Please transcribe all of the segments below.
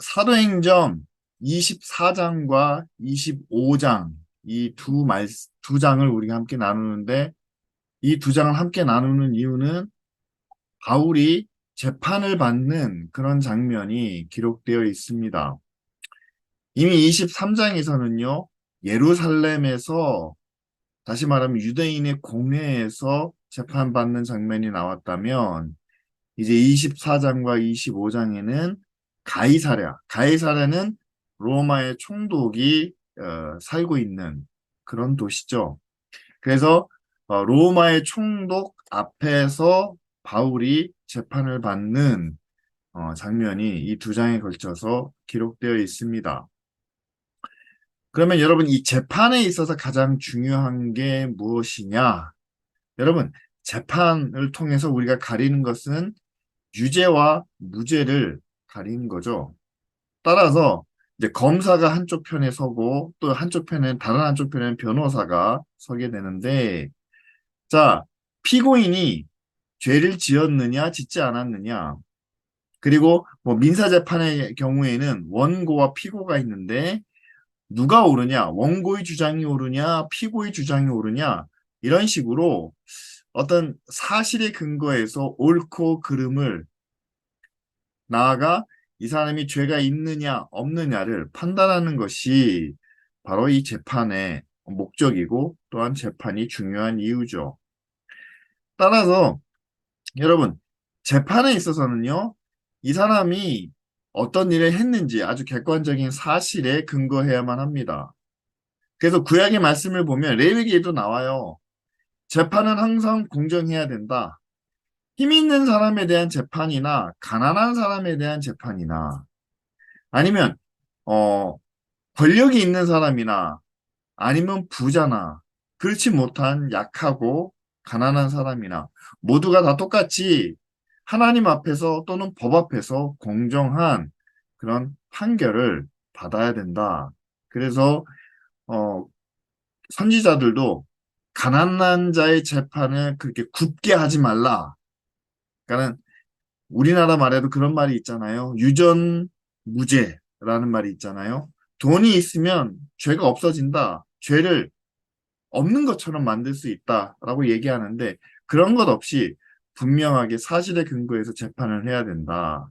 사도행전 24장과 25장 이 두 장을 우리가 함께 나누는데 이 두 장을 함께 나누는 이유는 바울이 재판을 받는 그런 장면이 기록되어 있습니다. 이미 23장에서는요, 예루살렘에서 다시 말하면 유대인의 공회에서 재판받는 장면이 나왔다면 이제 24장과 25장에는 가이사랴는 로마의 총독이 살고 있는 그런 도시죠. 그래서 로마의 총독 앞에서 바울이 재판을 받는 장면이 이 두 장에 걸쳐서 기록되어 있습니다. 그러면 여러분 이 재판에 있어서 가장 중요한 게 무엇이냐? 여러분 재판을 통해서 우리가 가리는 것은 유죄와 무죄를 가리는 거죠. 따라서 이제 검사가 한쪽 편에 서고 또 다른 한쪽 편에는 변호사가 서게 되는데 자, 피고인이 죄를 지었느냐 짓지 않았느냐 그리고 뭐 민사재판의 경우에는 원고와 피고가 있는데 누가 옳으냐 원고의 주장이 옳으냐 피고의 주장이 옳으냐 이런 식으로 어떤 사실에 근거해서 옳고 그름을 나아가 이 사람이 죄가 있느냐 없느냐를 판단하는 것이 바로 이 재판의 목적이고 또한 재판이 중요한 이유죠. 따라서 여러분 재판에 있어서는요 이 사람이 어떤 일을 했는지 아주 객관적인 사실에 근거해야만 합니다. 그래서 구약의 말씀을 보면 레위기에도 나와요. 재판은 항상 공정해야 된다. 힘 있는 사람에 대한 재판이나 가난한 사람에 대한 재판이나 아니면 어, 권력이 있는 사람이나 아니면 부자나 그렇지 못한 약하고 가난한 사람이나 모두가 다 똑같이 하나님 앞에서 또는 법 앞에서 공정한 그런 판결을 받아야 된다. 그래서 어, 선지자들도 가난한 자의 재판을 그렇게 굽게 하지 말라. 그러니까 우리나라 말에도 그런 말이 있잖아요. 유전무죄라는 말이 있잖아요. 돈이 있으면 죄가 없어진다. 죄를 없는 것처럼 만들 수 있다라고 얘기하는데 그런 것 없이 분명하게 사실에 근거해서 재판을 해야 된다.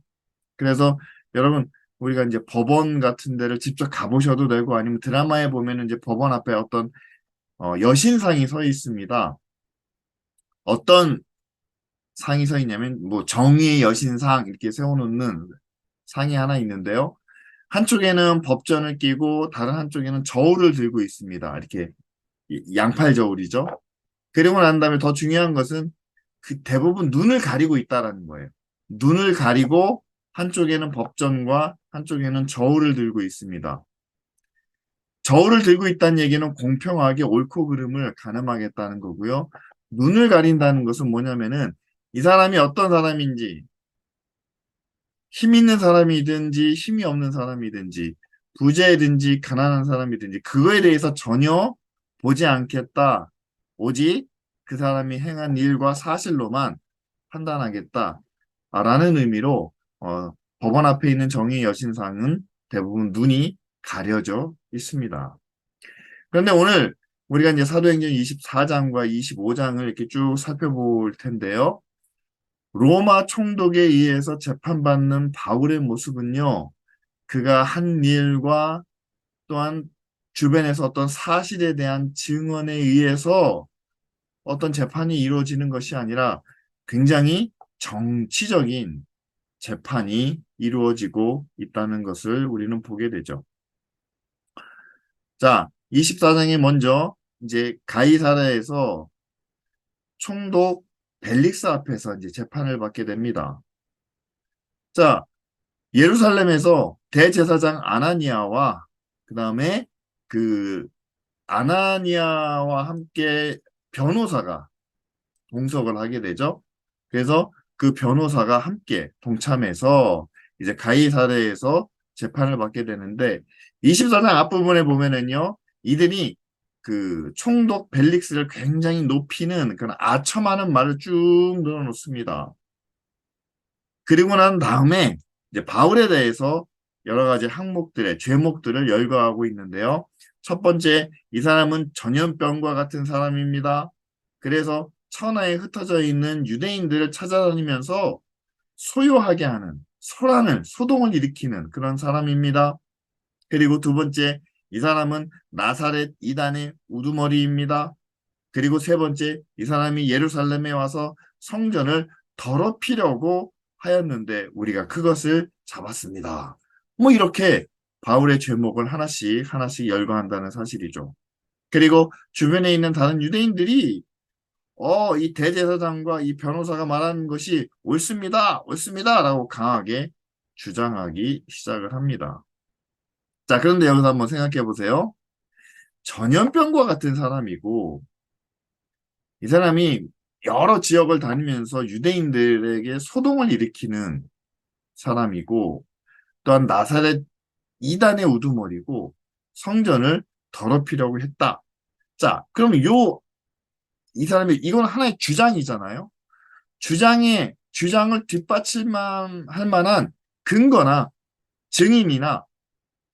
그래서 여러분 우리가 이제 법원 같은 데를 직접 가보셔도 되고 아니면 드라마에 보면은 이제 법원 앞에 어떤 여신상이 서 있습니다. 어떤 상이 서 있냐면 뭐 정의의 여신상 이렇게 세워놓는 상이 하나 있는데요. 한쪽에는 법전을 끼고 다른 한쪽에는 저울을 들고 있습니다. 이렇게 양팔 저울이죠. 그리고 난 다음에 더 중요한 것은 그 대부분 눈을 가리고 있다라는 거예요. 눈을 가리고 한쪽에는 법전과 한쪽에는 저울을 들고 있습니다. 저울을 들고 있다는 얘기는 공평하게 옳고 그름을 가늠하겠다는 거고요. 눈을 가린다는 것은 뭐냐면은 이 사람이 어떤 사람인지 힘 있는 사람이든지 힘이 없는 사람이든지 부자이든지 가난한 사람이든지 그거에 대해서 전혀 보지 않겠다. 오직 그 사람이 행한 일과 사실로만 판단하겠다. 라는 의미로 법원 앞에 있는 정의 여신상은 대부분 눈이 가려져 있습니다. 그런데 오늘 우리가 이제 사도행전 24장과 25장을 이렇게 쭉 살펴볼 텐데요. 로마 총독에 의해서 재판받는 바울의 모습은요, 그가 한 일과 또한 주변에서 어떤 사실에 대한 증언에 의해서 어떤 재판이 이루어지는 것이 아니라 굉장히 정치적인 재판이 이루어지고 있다는 것을 우리는 보게 되죠. 자, 24장에 먼저 이제 가이사랴에서 총독 벨릭스 앞에서 이제 재판을 받게 됩니다. 자, 예루살렘에서 대제사장 아나니아와 그다음에 그 아나니아와 함께 변호사가 동석을 하게 되죠. 그래서 그 변호사가 함께 동참해서 이제 가이사랴에서 재판을 받게 되는데 24장 앞부분에 보면은요. 이들이 그 총독 벨릭스를 굉장히 높이는 그런 아첨하는 말을 쭉 늘어놓습니다. 그리고 난 다음에 이제 바울에 대해서 여러 가지 항목들의 죄목들을 열거하고 있는데요. 첫 번째, 이 사람은 전염병과 같은 사람입니다. 그래서 천하에 흩어져 있는 유대인들을 찾아다니면서 소요하게 하는, 소동을 일으키는 그런 사람입니다. 그리고 두 번째, 이 사람은 나사렛 이단의 우두머리입니다. 그리고 세 번째, 이 사람이 예루살렘에 와서 성전을 더럽히려고 하였는데 우리가 그것을 잡았습니다. 뭐 이렇게 바울의 죄목을 하나씩 하나씩 열거한다는 사실이죠. 그리고 주변에 있는 다른 유대인들이 이 대제사장과 이 변호사가 말하는 것이 옳습니다, 옳습니다 라고 강하게 주장하기 시작을 합니다. 자, 그런데 여기서 한번 생각해 보세요. 전염병과 같은 사람이고 이 사람이 여러 지역을 다니면서 유대인들에게 소동을 일으키는 사람이고 또한 나사렛 이단의 우두머리고 성전을 더럽히려고 했다. 자, 그럼 이 사람이 이건 하나의 주장이잖아요. 주장을 뒷받침만 할 만한 근거나 증인이나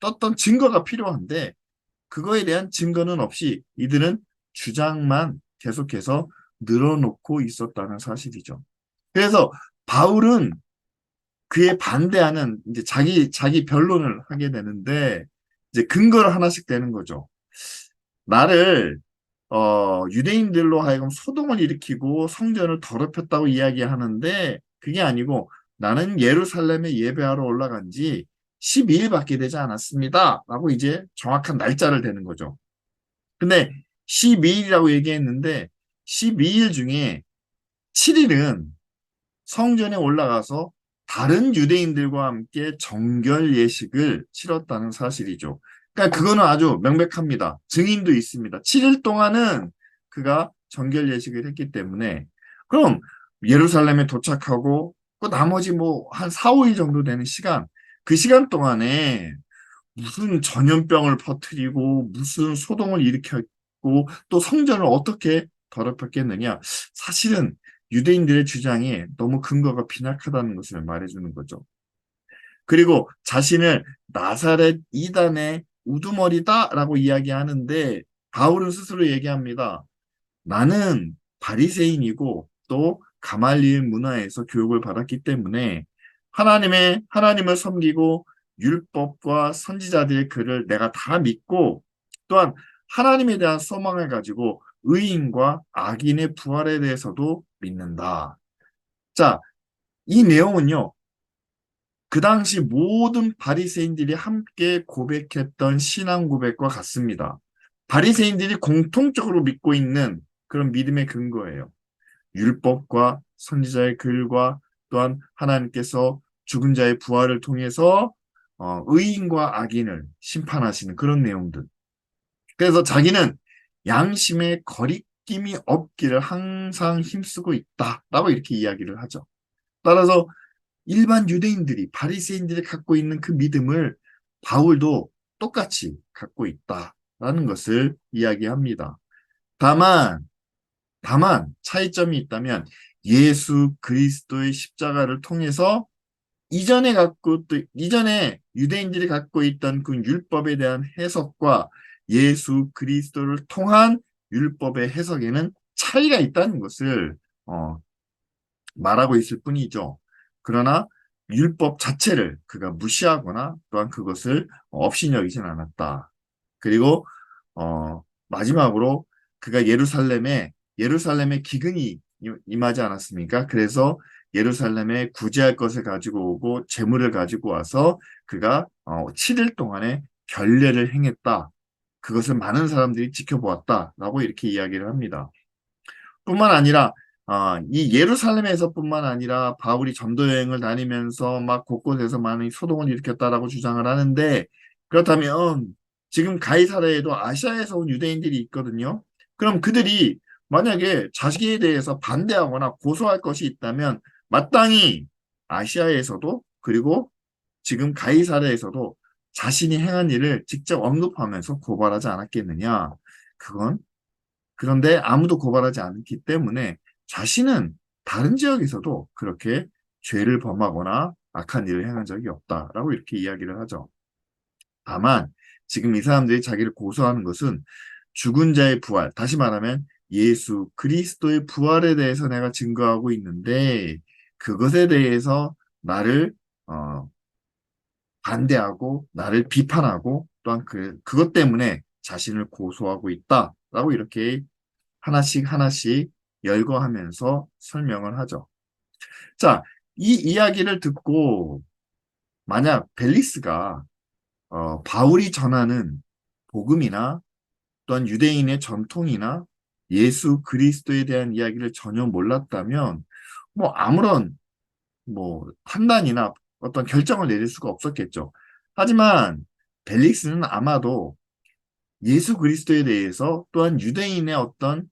떴던 증거가 필요한데 그거에 대한 증거는 없이 이들은 주장만 계속해서 늘어놓고 있었다는 사실이죠. 그래서 바울은 그에 반대하는 이제 자기 변론을 하게 되는데 이제 근거를 하나씩 대는 거죠. 나를 유대인들로 하여금 소동을 일으키고 성전을 더럽혔다고 이야기하는데 그게 아니고 나는 예루살렘에 예배하러 올라간 지 12일밖에 되지 않았습니다. 라고 이제 정확한 날짜를 대는 거죠. 근데 12일이라고 얘기했는데 12일 중에 7일은 성전에 올라가서 다른 유대인들과 함께 정결 예식을 치렀다는 사실이죠. 그러니까 그거는 아주 명백합니다. 증인도 있습니다. 7일 동안은 그가 정결 예식을 했기 때문에 그럼 예루살렘에 도착하고 그 나머지 뭐 한 4, 5일 정도 되는 시간 그 시간 동안에 무슨 전염병을 퍼뜨리고 무슨 소동을 일으켰고 또 성전을 어떻게 더럽혔겠느냐. 사실은 유대인들의 주장이 너무 근거가 빈약하다는 것을 말해주는 거죠. 그리고 자신을 나사렛 이단의 우두머리다라고 이야기하는데 바울은 스스로 얘기합니다. 나는 바리새인이고 또 가말리엘 문화에서 교육을 받았기 때문에 하나님을 섬기고 율법과 선지자들의 글을 내가 다 믿고 또한 하나님에 대한 소망을 가지고 의인과 악인의 부활에 대해서도 믿는다. 자, 이 내용은요. 그 당시 모든 바리새인들이 함께 고백했던 신앙 고백과 같습니다. 바리새인들이 공통적으로 믿고 있는 그런 믿음의 근거예요. 율법과 선지자의 글과 또한 하나님께서 죽은 자의 부활을 통해서 의인과 악인을 심판하시는 그런 내용들. 그래서 자기는 양심의 거리낌이 없기를 항상 힘쓰고 있다라고 이렇게 이야기를 하죠. 따라서 일반 유대인들이 바리새인들이 갖고 있는 그 믿음을 바울도 똑같이 갖고 있다라는 것을 이야기합니다. 다만 차이점이 있다면 예수 그리스도의 십자가를 통해서 이전에 유대인들이 갖고 있던 그 율법에 대한 해석과 예수 그리스도를 통한 율법의 해석에는 차이가 있다는 것을 어, 말하고 있을 뿐이죠. 그러나 율법 자체를 그가 무시하거나 또한 그것을 없이 여기진 않았다. 그리고 마지막으로 그가 예루살렘에 기근이 임하지 않았습니까? 그래서 예루살렘에 구제할 것을 가지고 오고 재물을 가지고 와서 그가 7일 동안의 결례를 행했다. 그것을 많은 사람들이 지켜보았다라고 이렇게 이야기를 합니다. 뿐만 아니라 이 예루살렘에서뿐만 아니라 바울이 전도 여행을 다니면서 막 곳곳에서 많은 소동을 일으켰다라고 주장을 하는데 그렇다면 지금 가이사랴에도 아시아에서 온 유대인들이 있거든요. 그럼 그들이 만약에 자식에 대해서 반대하거나 고소할 것이 있다면 마땅히 아시아에서도 그리고 지금 가이사랴에서도 자신이 행한 일을 직접 언급하면서 고발하지 않았겠느냐. 그건 그런데 아무도 고발하지 않기 때문에 자신은 다른 지역에서도 그렇게 죄를 범하거나 악한 일을 행한 적이 없다라고 이렇게 이야기를 하죠. 다만 지금 이 사람들이 자기를 고소하는 것은 죽은 자의 부활, 다시 말하면 예수 그리스도의 부활에 대해서 내가 증거하고 있는데 그것에 대해서 나를 반대하고 나를 비판하고 또한 그것 때문에 자신을 고소하고 있다라고 이렇게 하나씩 하나씩 열거하면서 설명을 하죠. 자, 이 이야기를 듣고 만약 벨리스가 바울이 전하는 복음이나 또한 유대인의 전통이나 예수 그리스도에 대한 이야기를 전혀 몰랐다면 뭐 아무런 뭐 판단이나 어떤 결정을 내릴 수가 없었겠죠. 하지만 벨릭스는 아마도 예수 그리스도에 대해서 또한 유대인의 어떤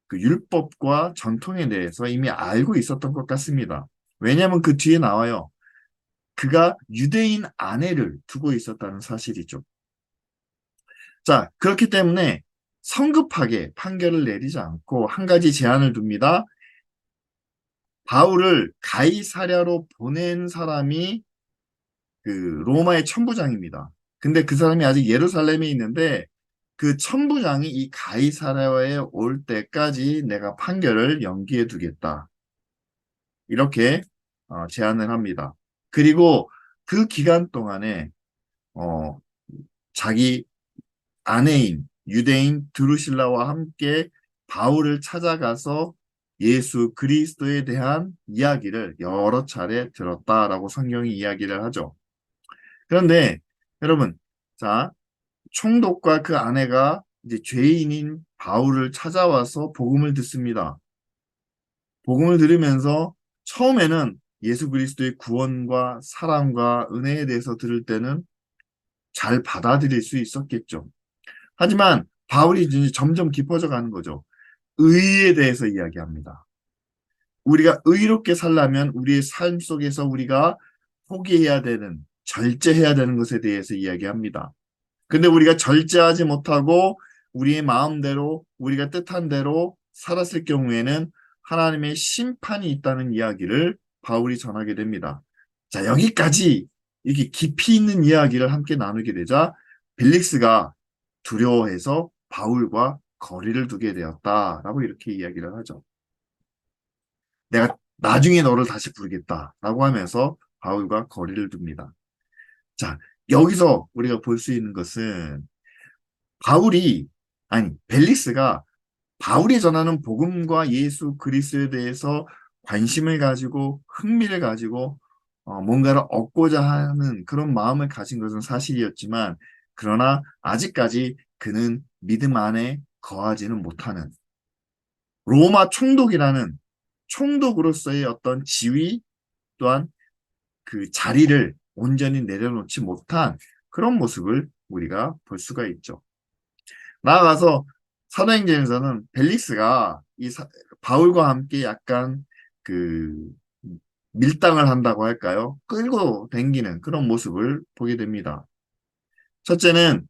그 율법과 전통에 대해서 이미 알고 있었던 것 같습니다. 왜냐하면 그 뒤에 나와요. 그가 유대인 아내를 두고 있었다는 사실이죠. 자, 그렇기 때문에 성급하게 판결을 내리지 않고 한 가지 제안을 둡니다. 바울을 가이사랴로 보낸 사람이 그 로마의 천부장입니다. 근데 그 사람이 아직 예루살렘에 있는데 그 천부장이 이 가이사랴에 올 때까지 내가 판결을 연기해 두겠다. 이렇게 제안을 합니다. 그리고 그 기간 동안에 어, 자기 아내인 유대인 드루실라와 함께 바울을 찾아가서 예수 그리스도에 대한 이야기를 여러 차례 들었다라고 성경이 이야기를 하죠. 그런데 여러분, 자, 총독과 그 아내가 이제 죄인인 바울을 찾아와서 복음을 듣습니다. 복음을 들으면서 처음에는 예수 그리스도의 구원과 사랑과 은혜에 대해서 들을 때는 잘 받아들일 수 있었겠죠. 하지만 바울이 이제 점점 깊어져 가는 거죠. 의에 대해서 이야기합니다. 우리가 의롭게 살려면 우리의 삶 속에서 우리가 포기해야 되는, 절제해야 되는 것에 대해서 이야기합니다. 근데 우리가 절제하지 못하고 우리의 마음대로 우리가 뜻한 대로 살았을 경우에는 하나님의 심판이 있다는 이야기를 바울이 전하게 됩니다. 자, 여기까지 이렇게 깊이 있는 이야기를 함께 나누게 되자 벨릭스가 두려워해서 바울과 거리를 두게 되었다라고 이렇게 이야기를 하죠. 내가 나중에 너를 다시 부르겠다라고 하면서 바울과 거리를 둡니다. 자, 여기서 우리가 볼 수 있는 것은 바울이, 아니, 벨리스가 바울이 전하는 복음과 예수 그리스도에 대해서 관심을 가지고 흥미를 가지고 뭔가를 얻고자 하는 그런 마음을 가진 것은 사실이었지만, 그러나 아직까지 그는 믿음 안에 거하지는 못하는 로마 총독이라는 총독으로서의 어떤 지위 또한 그 자리를 온전히 내려놓지 못한 그런 모습을 우리가 볼 수가 있죠. 나아가서 사도행전에서는 벨릭스가 바울과 함께 약간 그 밀당을 한다고 할까요? 끌고 당기는 그런 모습을 보게 됩니다. 첫째는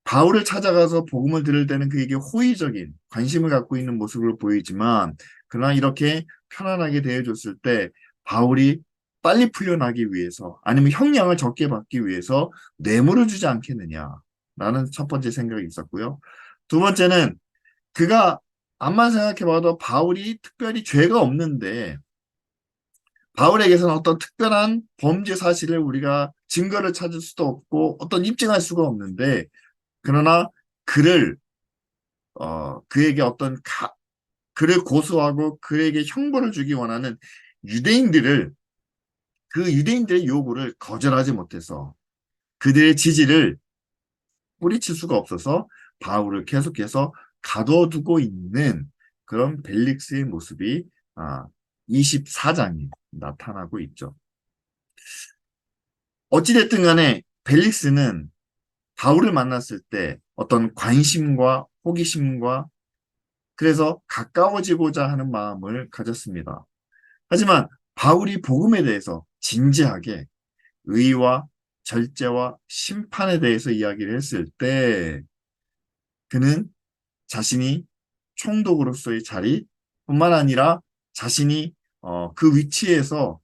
바울을 찾아가서 복음을 들을 때는 그에게 호의적인 관심을 갖고 있는 모습을 보이지만 그러나 이렇게 편안하게 대해줬을 때 바울이 빨리 풀려나기 위해서 아니면 형량을 적게 받기 위해서 뇌물을 주지 않겠느냐라는 첫 번째 생각이 있었고요. 두 번째는 그가 암만 생각해봐도 바울이 특별히 죄가 없는데 바울에게서는 어떤 특별한 범죄 사실을 우리가 증거를 찾을 수도 없고 어떤 입증할 수가 없는데 그러나 그를 그에게 그를 고소하고 그에게 형벌을 주기 원하는 유대인들을 그 유대인들의 요구를 거절하지 못해서 그들의 지지를 뿌리칠 수가 없어서 바울을 계속해서 가둬두고 있는 그런 벨릭스의 모습이 24장이 나타나고 있죠. 어찌됐든 간에 벨릭스는 바울을 만났을 때 어떤 관심과 호기심과 그래서 가까워지고자 하는 마음을 가졌습니다. 하지만 바울이 복음에 대해서 진지하게 의와 절제와 심판에 대해서 이야기를 했을 때 그는 자신이 총독으로서의 자리뿐만 아니라 자신이 그 위치에서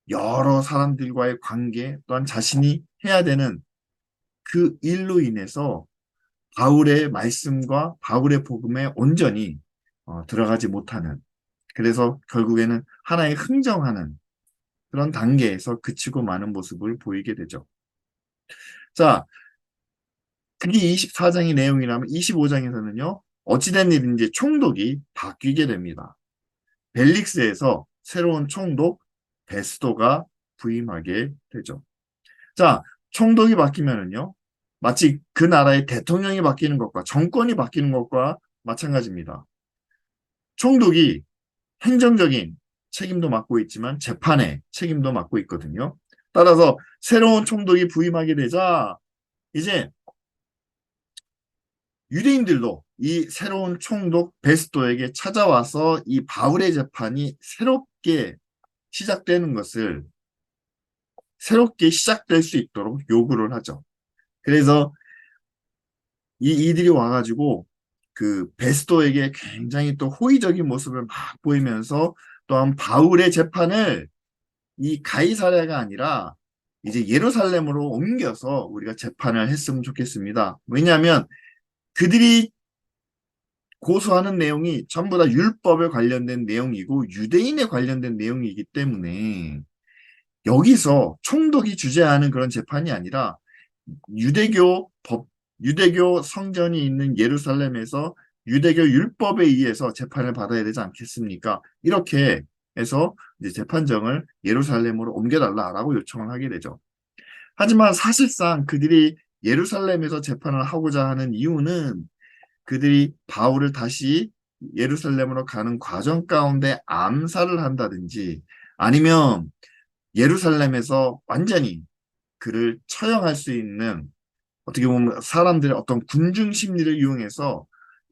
여러 사람들과의 관계 또한 자신이 해야 되는 그 일로 인해서 바울의 말씀과 바울의 복음에 온전히 들어가지 못하는, 그래서 결국에는 하나의 흥정하는 그런 단계에서 그치고 마는 모습을 보이게 되죠. 자, 그게 24장의 내용이라면 25장에서는요, 어찌된 일인지 총독이 바뀌게 됩니다. 벨릭스에서 새로운 총독 베스도가 부임하게 되죠. 자, 총독이 바뀌면은요, 마치 그 나라의 대통령이 바뀌는 것과 정권이 바뀌는 것과 마찬가지입니다. 총독이 행정적인 책임도 맡고 있지만 재판의 책임도 맡고 있거든요. 따라서 새로운 총독이 부임하게 되자 이제 유대인들도 이 새로운 총독 베스도에게 찾아와서 이 바울의 재판이 시작되는 것을 새롭게 시작될 수 있도록 요구를 하죠. 그래서 이들이 와가지고 그 베스도에게 굉장히 또 호의적인 모습을 막 보이면서 또한 바울의 재판을 이 가이사랴가 아니라 이제 예루살렘으로 옮겨서 우리가 재판을 했으면 좋겠습니다. 왜냐하면 그들이 고소하는 내용이 전부 다 율법에 관련된 내용이고 유대인에 관련된 내용이기 때문에 여기서 총독이 주재하는 그런 재판이 아니라 유대교 법, 유대교 성전이 있는 예루살렘에서 유대교 율법에 의해서 재판을 받아야 되지 않겠습니까? 이렇게 해서 이제 재판정을 예루살렘으로 옮겨달라라고 요청을 하게 되죠. 하지만 사실상 그들이 예루살렘에서 재판을 하고자 하는 이유는 그들이 바울을 다시 예루살렘으로 가는 과정 가운데 암살을 한다든지 아니면 예루살렘에서 완전히 그를 처형할 수 있는, 어떻게 보면 사람들의 어떤 군중 심리를 이용해서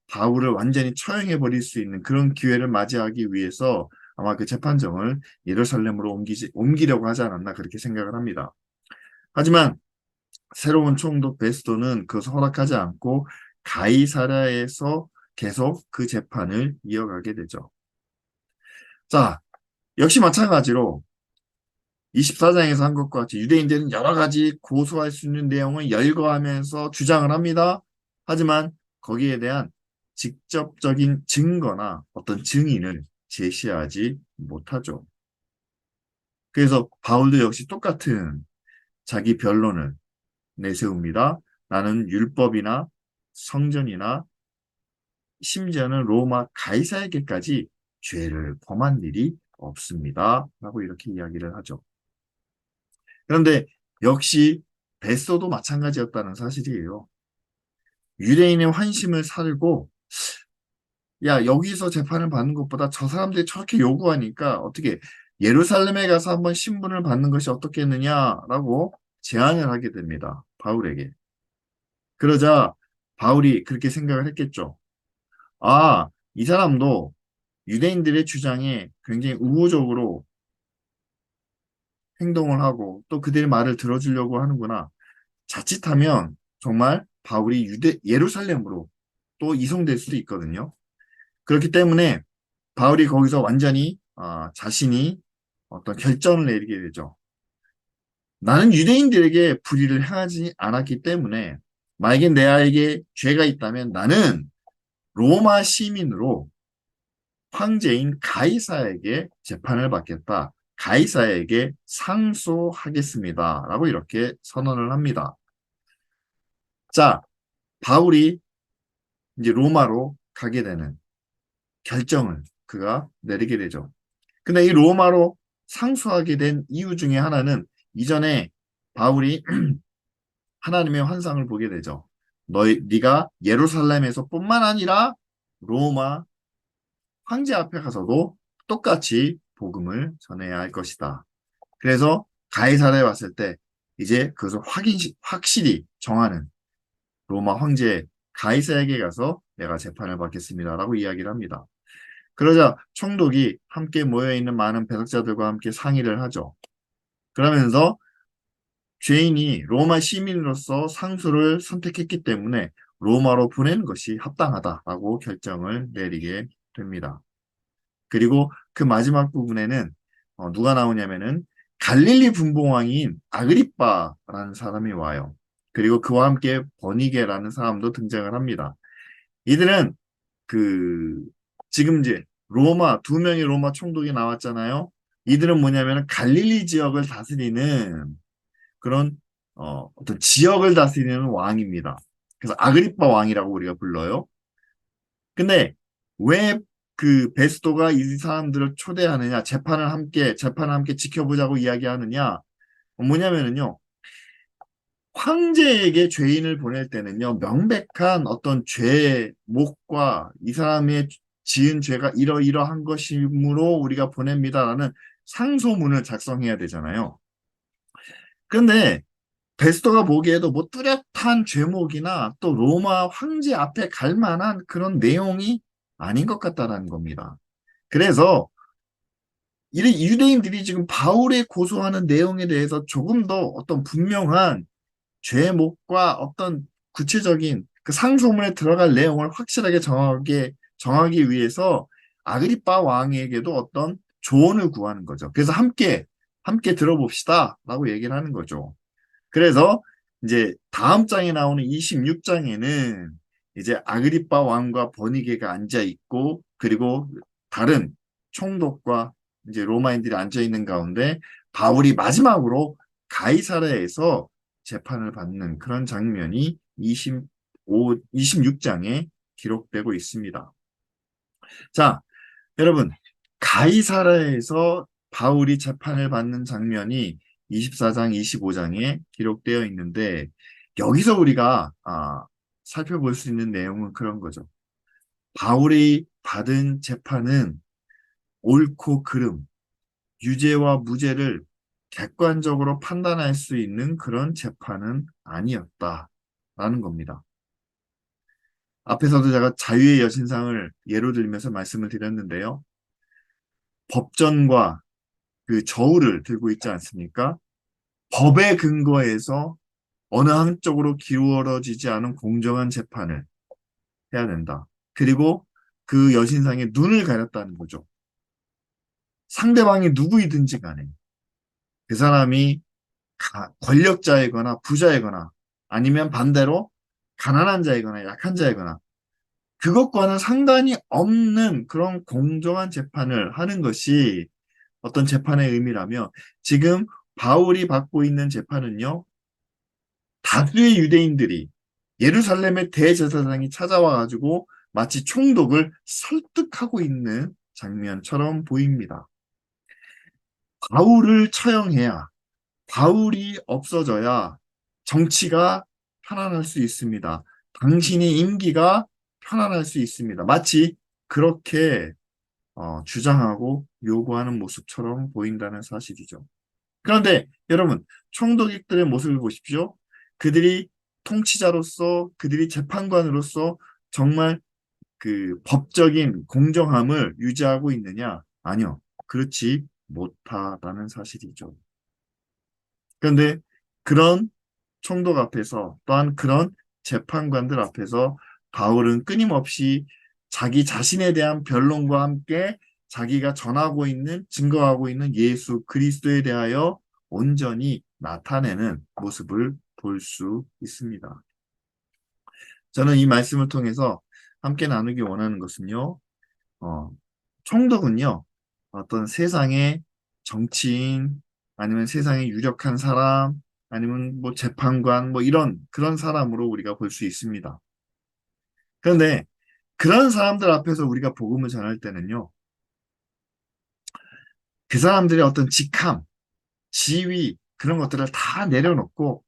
바울을 완전히 처형해 버릴 수 있는 그런 기회를 맞이하기 위해서 아마 그 재판정을 예루살렘으로 옮기려고 하지 않았나 그렇게 생각을 합니다. 하지만 새로운 총독 베스도는 그것을 허락하지 않고 가이사랴에서 계속 그 재판을 이어가게 되죠. 자, 역시 마찬가지로 24장에서 한 것과 같이 유대인들은 여러 가지 고소할 수 있는 내용을 열거하면서 주장을 합니다. 하지만 거기에 대한 직접적인 증거나 어떤 증인을 제시하지 못하죠. 그래서 바울도 역시 똑같은 자기 변론을 내세웁니다. 나는 율법이나 성전이나 심지어는 로마 가이사에게까지 죄를 범한 일이 없습니다. 라고 이렇게 이야기를 하죠. 그런데 역시 베스도도 마찬가지였다는 사실이에요. 유대인의 환심을 사르고 야 여기서 재판을 받는 것보다 저 사람들이 저렇게 요구하니까 어떻게 예루살렘에 가서 한번 신분을 받는 것이 어떻겠느냐라고 제안을 하게 됩니다. 바울에게. 그러자 바울이 그렇게 생각을 했겠죠. 아, 이 사람도 유대인들의 주장에 굉장히 우호적으로 행동을 하고 또 그들의 말을 들어주려고 하는구나. 자칫하면 정말 바울이 예루살렘으로 또 이송될 수도 있거든요. 그렇기 때문에 바울이 거기서 완전히 자신이 어떤 결정을 내리게 되죠. 나는 유대인들에게 불의를 행하지 않았기 때문에 만약에 내에게 죄가 있다면 나는 로마 시민으로 황제인 가이사에게 재판을 받겠다. 가이사에게 상소하겠습니다. 라고 이렇게 선언을 합니다. 자, 바울이 이제 로마로 가게 되는 결정을 그가 내리게 되죠. 근데 이 로마로 상수하게 된 이유 중에 하나는 이전에 바울이 하나님의 환상을 보게 되죠. 네가 예루살렘에서 뿐만 아니라 로마 황제 앞에 가서도 똑같이 복음을 전해야 할 것이다. 그래서 가이사랴에 왔을 때 이제 그것을 확실히 정하는 로마 황제 가이사에게 가서 내가 재판을 받겠습니다라고 이야기를 합니다. 그러자 총독이 함께 모여있는 많은 배석자들과 함께 상의를 하죠. 그러면서 죄인이 로마 시민으로서 상수를 선택했기 때문에 로마로 보내는 것이 합당하다라고 결정을 내리게 됩니다. 그리고 그 마지막 부분에는 누가 나오냐면은 갈릴리 분봉왕인 아그리빠라는 사람이 와요. 그리고 그와 함께 버니게라는 사람도 등장을 합니다. 이들은 그 지금 이제 로마 두 명의 로마 총독이 나왔잖아요. 이들은 뭐냐면 갈릴리 지역을 다스리는 그런 어떤 지역을 다스리는 왕입니다. 그래서 아그리빠 왕이라고 우리가 불러요. 근데 왜 그 베스도가 이 사람들을 초대하느냐, 재판을 함께 지켜보자고 이야기하느냐, 뭐냐면은요, 황제에게 죄인을 보낼 때는요, 명백한 어떤 죄목과 이 사람의 지은 죄가 이러이러한 것이므로 우리가 보냅니다라는 상소문을 작성해야 되잖아요. 근데 베스터가 보기에도 뭐 뚜렷한 죄목이나 또 로마 황제 앞에 갈 만한 그런 내용이 아닌 것 같다라는 겁니다. 그래서 이 유대인들이 지금 바울에 고소하는 내용에 대해서 조금 더 어떤 분명한 죄목과 어떤 구체적인 그 상소문에 들어갈 내용을 확실하게 정하기 위해서 아그리빠 왕에게도 어떤 조언을 구하는 거죠. 그래서 함께 들어봅시다 라고 얘기를 하는 거죠. 그래서 이제 다음 장에 나오는 26장에는 이제 아그리빠 왕과 버니게가 앉아 있고 그리고 다른 총독과 이제 로마인들이 앉아 있는 가운데 바울이 마지막으로 가이사랴에서 재판을 받는 그런 장면이 26장에 기록되고 있습니다. 자, 여러분, 가이사랴에서 바울이 재판을 받는 장면이 24장, 25장에 기록되어 있는데 여기서 우리가 살펴볼 수 있는 내용은 그런 거죠. 바울이 받은 재판은 옳고 그름, 유죄와 무죄를 객관적으로 판단할 수 있는 그런 재판은 아니었다라는 겁니다. 앞에서도 제가 자유의 여신상을 예로 들면서 말씀을 드렸는데요. 법전과 그 저울을 들고 있지 않습니까? 법에 근거해서 어느 한쪽으로 기울어지지 않은 공정한 재판을 해야 된다. 그리고 그 여신상의 눈을 가렸다는 거죠. 상대방이 누구이든지 간에 그 사람이 권력자이거나 부자이거나 아니면 반대로 가난한 자이거나 약한 자이거나 그것과는 상관이 없는 그런 공정한 재판을 하는 것이 어떤 재판의 의미라며 지금 바울이 받고 있는 재판은요. 다수의 유대인들이 예루살렘의 대제사장이 찾아와 가지고 마치 총독을 설득하고 있는 장면처럼 보입니다. 바울을 처형해야 바울이 없어져야 정치가 편안할 수 있습니다. 당신의 임기가 편안할 수 있습니다. 마치 그렇게 주장하고 요구하는 모습처럼 보인다는 사실이죠. 그런데 여러분, 총독들의 모습을 보십시오. 그들이 통치자로서, 그들이 재판관으로서 정말 그 법적인 공정함을 유지하고 있느냐? 아니요. 그렇지 못하다는 사실이죠. 그런데 그런 총독 앞에서 또한 그런 재판관들 앞에서 바울은 끊임없이 자기 자신에 대한 변론과 함께 자기가 전하고 있는 증거하고 있는 예수 그리스도에 대하여 온전히 나타내는 모습을 볼 수 있습니다. 저는 이 말씀을 통해서 함께 나누기 원하는 것은요, 어, 총독은요, 어떤 세상의 정치인, 아니면 세상의 유력한 사람, 아니면 뭐 재판관, 뭐 이런, 그런 사람으로 우리가 볼 수 있습니다. 그런데 그런 사람들 앞에서 우리가 복음을 전할 때는요, 그 사람들의 어떤 직함, 지위, 그런 것들을 다 내려놓고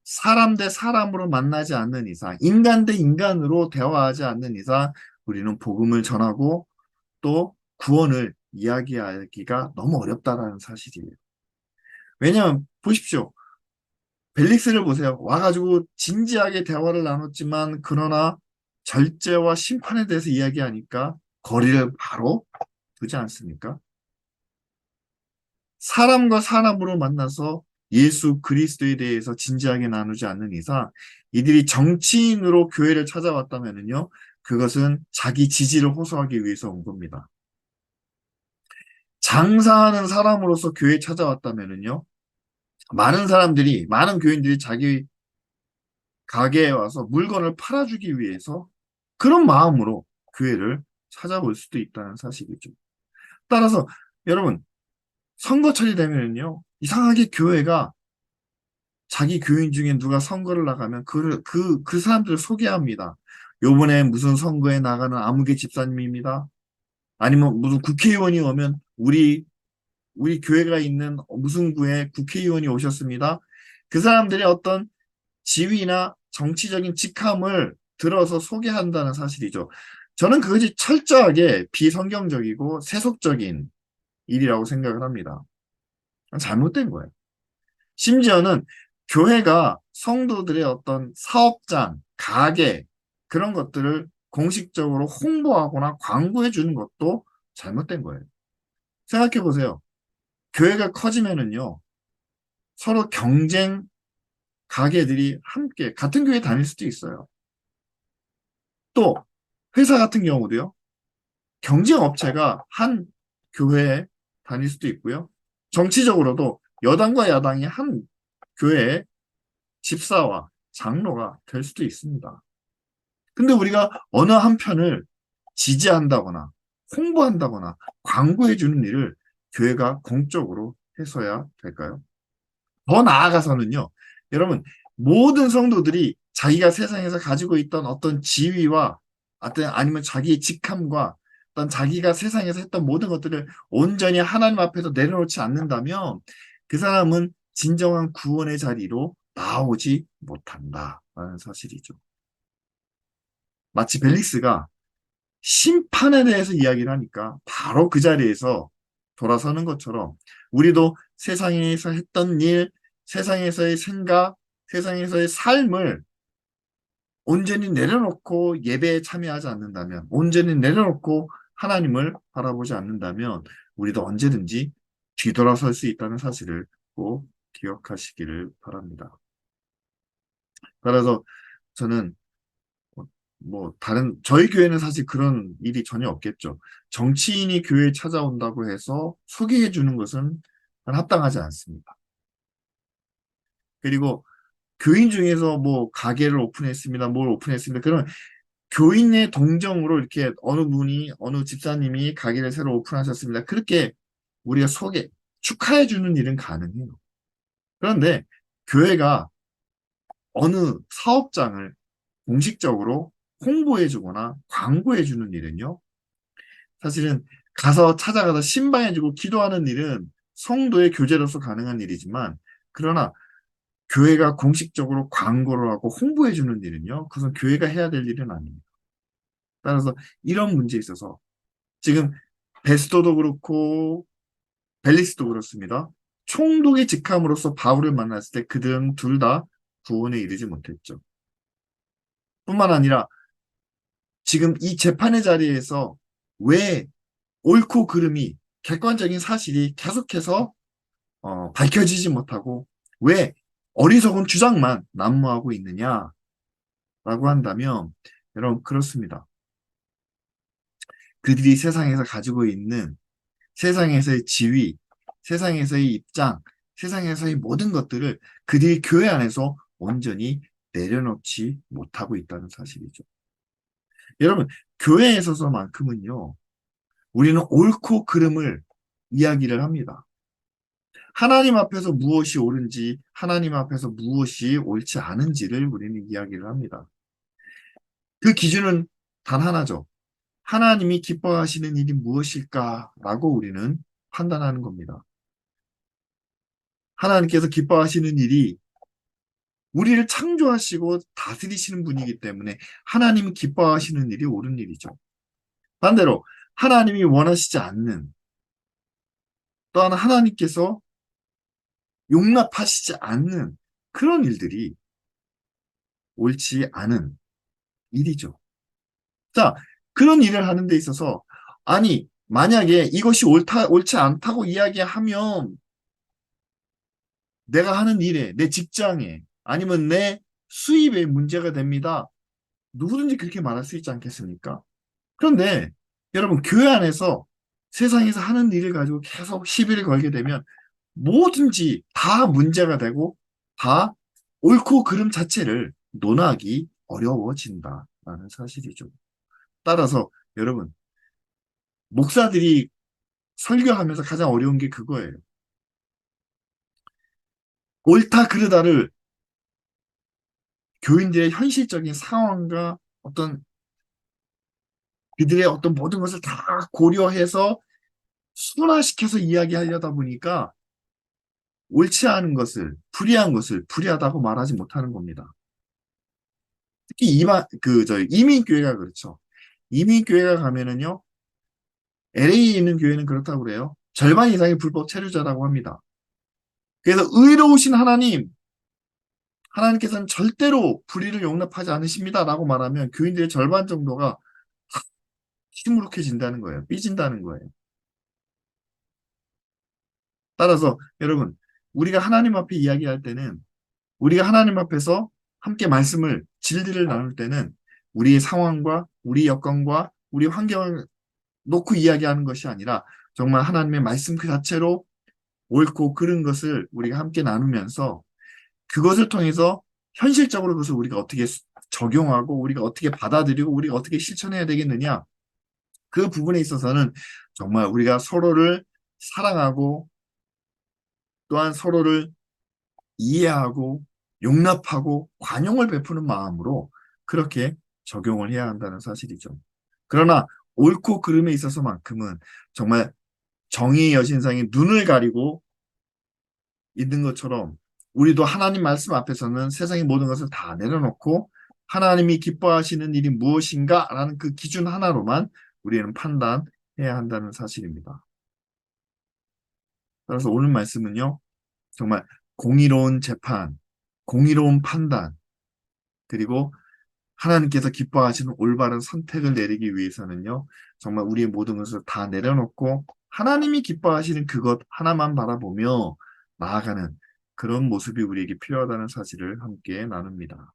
사람 대 사람으로 만나지 않는 이상, 인간 대 인간으로 대화하지 않는 이상 우리는 복음을 전하고 또 구원을 이야기하기가 너무 어렵다라는 사실이에요. 왜냐하면 보십시오. 벨릭스를 보세요. 와가지고 진지하게 대화를 나눴지만 그러나 절제와 심판에 대해서 이야기하니까 거리를 바로 두지 않습니까? 사람과 사람으로 만나서 예수 그리스도에 대해서 진지하게 나누지 않는 이상 이들이 정치인으로 교회를 찾아왔다면요. 그것은 자기 지지를 호소하기 위해서 온 겁니다. 장사하는 사람으로서 교회에 찾아왔다면은요, 많은 교인들이 자기 가게에 와서 물건을 팔아주기 위해서 그런 마음으로 교회를 찾아볼 수도 있다는 사실이죠. 따라서 여러분, 선거철이 되면요, 이상하게 교회가 자기 교인 중에 누가 선거를 나가면 그 사람들을 소개합니다. 요번에 무슨 선거에 나가는 아무개 집사님입니다. 아니면 무슨 국회의원이 오면 우리 교회가 있는 무슨 구에 국회의원이 오셨습니다. 그 사람들의 어떤 지위나 정치적인 직함을 들어서 소개한다는 사실이죠. 저는 그것이 철저하게 비성경적이고 세속적인 일이라고 생각을 합니다. 잘못된 거예요. 심지어는 교회가 성도들의 어떤 사업장, 가게, 그런 것들을 공식적으로 홍보하거나 광고해 주는 것도 잘못된 거예요. 생각해 보세요. 교회가 커지면은요, 서로 경쟁 가게들이 함께 같은 교회 다닐 수도 있어요. 또 회사 같은 경우도요. 경쟁 업체가 한 교회에 다닐 수도 있고요. 정치적으로도 여당과 야당이 한 교회의 집사와 장로가 될 수도 있습니다. 근데 우리가 어느 한편을 지지한다거나 홍보한다거나 광고해 주는 일을 교회가 공적으로 해서야 될까요? 더 나아가서는요. 여러분, 모든 성도들이 자기가 세상에서 가지고 있던 어떤 지위와 어떤 아니면 자기의 직함과 어떤 자기가 세상에서 했던 모든 것들을 온전히 하나님 앞에서 내려놓지 않는다면 그 사람은 진정한 구원의 자리로 나오지 못한다라는 사실이죠. 마치 벨릭스가 심판에 대해서 이야기를 하니까 바로 그 자리에서 돌아서는 것처럼 우리도 세상에서 했던 일, 세상에서의 생각, 세상에서의 삶을 온전히 내려놓고 예배에 참여하지 않는다면, 온전히 내려놓고 하나님을 바라보지 않는다면, 우리도 언제든지 뒤돌아설 수 있다는 사실을 꼭 기억하시기를 바랍니다. 따라서 저는 저희 교회는 사실 그런 일이 전혀 없겠죠. 정치인이 교회에 찾아온다고 해서 소개해 주는 것은 합당하지 않습니다. 그리고 교인 중에서 뭐 가게를 오픈했습니다. 뭘 오픈했습니다. 그러면 교인의 동정으로 이렇게 어느 집사님이 가게를 새로 오픈하셨습니다. 그렇게 우리가 축하해 주는 일은 가능해요. 그런데 교회가 어느 사업장을 공식적으로 홍보해 주거나 광고해 주는 일은요. 사실은 찾아가서 신방해 주고 기도하는 일은 성도의 교제로서 가능한 일이지만 그러나 교회가 공식적으로 광고를 하고 홍보해 주는 일은요. 그것은 교회가 해야 될 일은 아닙니다. 따라서 이런 문제에 있어서 지금 베스도도 그렇고 벨리스도 그렇습니다. 총독의 직함으로서 바울을 만났을 때 그들은 둘 다 구원에 이르지 못했죠. 뿐만 아니라 지금 이 재판의 자리에서 왜 옳고 그름이 객관적인 사실이 계속해서 밝혀지지 못하고 왜 어리석은 주장만 난무하고 있느냐라고 한다면 여러분 그렇습니다. 그들이 세상에서 가지고 있는 세상에서의 지위, 세상에서의 입장, 세상에서의 모든 것들을 그들이 교회 안에서 온전히 내려놓지 못하고 있다는 사실이죠. 여러분, 교회에 있어서만큼은요, 우리는 옳고 그름을 이야기를 합니다. 하나님 앞에서 무엇이 옳은지, 하나님 앞에서 무엇이 옳지 않은지를 우리는 이야기를 합니다. 그 기준은 단 하나죠. 하나님이 기뻐하시는 일이 무엇일까라고 우리는 판단하는 겁니다. 하나님께서 기뻐하시는 일이 우리를 창조하시고 다스리시는 분이기 때문에 하나님이 기뻐하시는 일이 옳은 일이죠. 반대로 하나님이 원하시지 않는 또한 하나님께서 용납하시지 않는 그런 일들이 옳지 않은 일이죠. 자, 그런 일을 하는 데 있어서 아니 만약에 이것이 옳지 않다고 이야기하면 내가 하는 일에 내 직장에 아니면 내 수입에 문제가 됩니다. 누구든지 그렇게 말할 수 있지 않겠습니까? 그런데 여러분 교회 안에서 세상에서 하는 일을 가지고 계속 시비를 걸게 되면 뭐든지 다 문제가 되고 다 옳고 그름 자체를 논하기 어려워진다라는 사실이죠. 따라서 여러분, 목사들이 설교하면서 가장 어려운 게 그거예요. 옳다 그르다를 교인들의 현실적인 상황과 어떤 그들의 어떤 모든 것을 다 고려해서 순화시켜서 이야기하려다 보니까 옳지 않은 것을, 불의한 것을 불의하다고 말하지 못하는 겁니다. 특히 이민교회가 그렇죠. 이민교회가 가면은요, LA에 있는 교회는 그렇다고 그래요. 절반 이상이 불법 체류자라고 합니다. 그래서 의로우신 하나님께서는 절대로 불의를 용납하지 않으십니다라고 말하면 교인들의 절반 정도가 시무룩해진다는 거예요. 삐진다는 거예요. 따라서 여러분, 우리가 하나님 앞에 이야기할 때는 우리가 하나님 앞에서 함께 말씀을 진리를 나눌 때는 우리의 상황과 우리 여건과 우리 환경을 놓고 이야기하는 것이 아니라 정말 하나님의 말씀 그 자체로 옳고 그른 것을 우리가 함께 나누면서 그것을 통해서 현실적으로 그것을 우리가 어떻게 적용하고 우리가 어떻게 받아들이고 우리가 어떻게 실천해야 되겠느냐 그 부분에 있어서는 정말 우리가 서로를 사랑하고 또한 서로를 이해하고 용납하고 관용을 베푸는 마음으로 그렇게 적용을 해야 한다는 사실이죠. 그러나 옳고 그름에 있어서만큼은 정말 정의의 여신상이 눈을 가리고 있는 것처럼 우리도 하나님 말씀 앞에서는 세상의 모든 것을 다 내려놓고 하나님이 기뻐하시는 일이 무엇인가라는 그 기준 하나로만 우리는 판단해야 한다는 사실입니다. 따라서 오늘 말씀은요, 정말 공의로운 재판, 공의로운 판단, 그리고 하나님께서 기뻐하시는 올바른 선택을 내리기 위해서는요, 정말 우리의 모든 것을 다 내려놓고 하나님이 기뻐하시는 그것 하나만 바라보며 나아가는 그런 모습이 우리에게 필요하다는 사실을 함께 나눕니다.